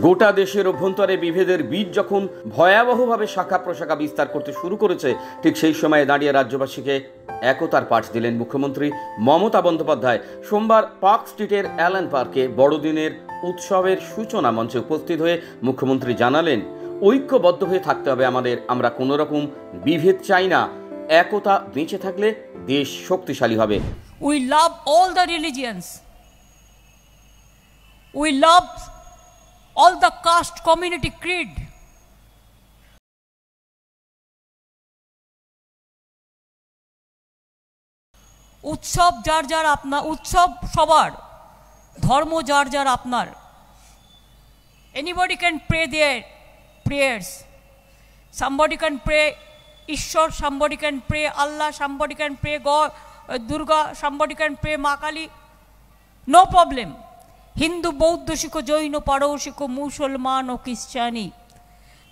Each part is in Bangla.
গোটা দেশের অভ্যন্তরে বিভেদের বীজ যখন ভয়াবহভাবে শাখা প্রশাখা বিস্তার করতে শুরু করেছে, ঠিক সেই সময়ে দাঁড়িয়ে রাজ্যবাসীকে একতার পাঠ দিলেন মুখ্যমন্ত্রী মমতা বন্দ্যোপাধ্যায়। সোমবার পার্ক স্ট্রিটের অ্যালান পার্কে বড়দিনের উৎসবের সূচনা মঞ্চে উপস্থিত হয়ে মুখ্যমন্ত্রী জানালেন, ঐক্যবদ্ধ হয়ে থাকতে হবে আমাদের। আমরা কোনো রকম বিভেদ চাই না। একতা বেঁচে থাকলে দেশ শক্তিশালী হবে। We love all the religions. We love all the caste, community, creed. উৎসব যার যার আপনার, উৎসব সবার, ধর্ম যার যার আপনার। Anybody can pray their prayers. Somebody can pray Ishwar, somebody can pray Allah, somebody can pray God, Durga, somebody can pray Ma Kali. No problem. Hindu, বৌদ্ধ শিখো, জৈন, পারসিকো, মুসলমান ও খ্রিস্টানি,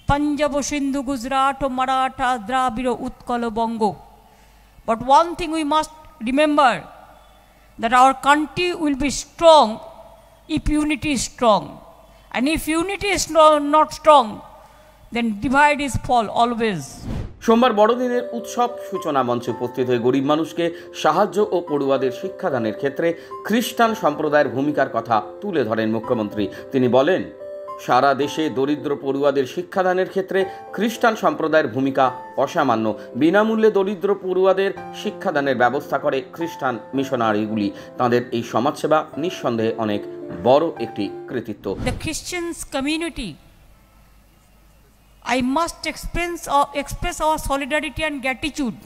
পাঞ্জাব, সিন্ধু, গুজরাট ও মারাঠা, দ্রাবিড়, উৎকল, বঙ্গ। But one thing we must remember, that our country will be strong if unity is strong. And if unity is not strong, then divide is fall always. সোমবার বড়দিনের উৎসব সূচনা মঞ্চে উপস্থিত হয়ে গরিব মানুষকে সাহায্য ও পড়ুয়াদের শিক্ষাদানের ক্ষেত্রে খ্রিস্টান সম্প্রদায়ের ভূমিকার কথা তুলে ধরেন মুখ্যমন্ত্রী। তিনি বলেন, সারা দেশে দরিদ্র পড়ুয়াদের শিক্ষাদানের ক্ষেত্রে খ্রিস্টান সম্প্রদায়ের ভূমিকা অসামান্য। বিনামূল্যে দরিদ্র পড়ুয়াদের শিক্ষাদানের ব্যবস্থা করে খ্রিস্টান মিশনারিগুলি। তাদের এই সমাজসেবা নিঃসন্দেহে অনেক বড় একটি কৃতিত্ব। The Christians community, I must express our solidarity and gratitude.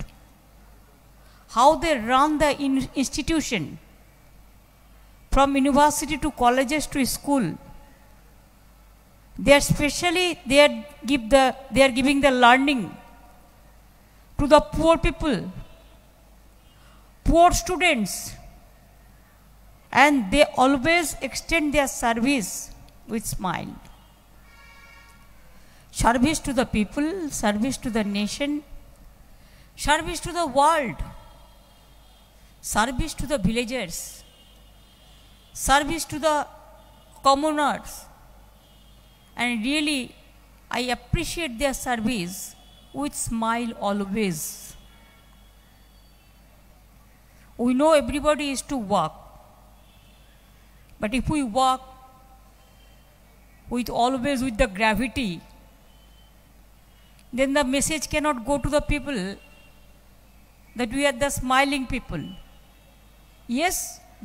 How they run the institution, from university to colleges to school. They are giving the learning to the poor people, poor students, and they always extend their service with smile. Service to the people, service to the nation, service to the world, service to the villagers, service to the commoners. And really, I appreciate their service with smile always. We know everybody is to work, but if we work always with the gravity, then the message cannot go to the people that we are the smiling people. Yes,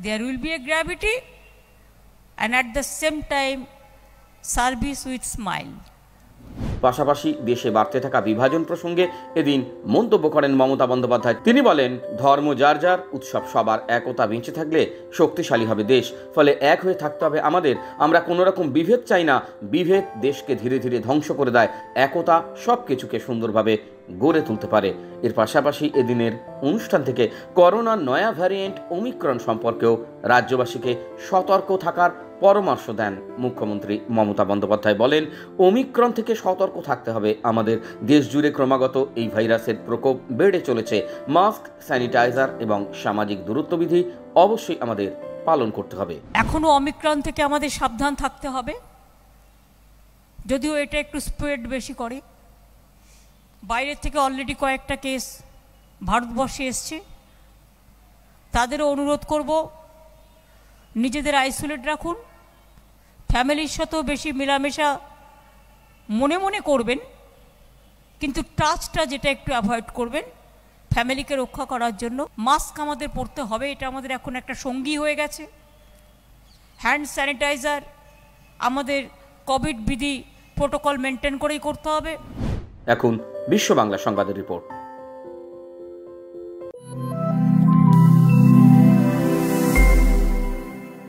there will be a gravity, and at the same time, service with smile. পাশাপাশি দেশে বাড়তে থাকা বিভাজন প্রসঙ্গে এদিন মন্তব্য করেন মমতা বন্দ্যোপাধ্যায়। তিনি বলেন, ধর্ম যার যার, উৎসব সবার, একতা বেঁচে থাকলে শক্তিশালী হবে দেশ। ফলে এক হয়ে থাকতে হবে আমাদের। আমরা কোনো রকম বিভেদ চাই না। বিভেদ দেশকে ধীরে ধীরে ধ্বংস করে দেয়। একতা সব কিছুকে সুন্দরভাবে গড়ে তুলতে পারে। এর পাশাপাশি এদিনের অনুষ্ঠান থেকে করোনার নয়া ভ্যারিয়েন্ট ওমিক্রন সম্পর্কেও রাজ্যবাসীকে সতর্ক থাকার পরামর্শ দেন মুখ্যমন্ত্রী মমতা বন্দ্যোপাধ্যায়। বলেন, ওমিক্রন থেকে সতর্ক থাকতে হবে আমাদের। দেশ জুড়ে ক্রমাগত এই ভাইরাসের প্রকোপ বেড়ে চলেছে। মাস্ক, স্যানিটাইজার এবং সামাজিক দূরত্ববিধি অবশ্যই আমাদের পালন করতে হবে। এখনো ওমিক্রন থেকে আমাদের সাবধান থাকতে হবে, যদিও এটা একটু স্প্রেড বেশি করে। বাইরের থেকে অলরেডি কয়েকটা কেস ভারতবর্ষে এসছে। তাদেরও অনুরোধ করব, নিজেদের আইসোলেট রাখুন, ফ্যামিলির সাথেও বেশি মেলামেশা মনে মনে করবেন, কিন্তু টাচটা যেটা একটু অ্যাভয়েড করবেন ফ্যামিলিকে রক্ষা করার জন্য। মাস্ক আমাদের পরতে হবে, এটা আমাদের এখন একটা সঙ্গী হয়ে গেছে। হ্যান্ড স্যানিটাইজার আমাদের কোভিড বিধি প্রোটোকল মেনটেন করেই করতে হবে। এখন বিশ্ব বাংলা সংবাদের রিপোর্ট।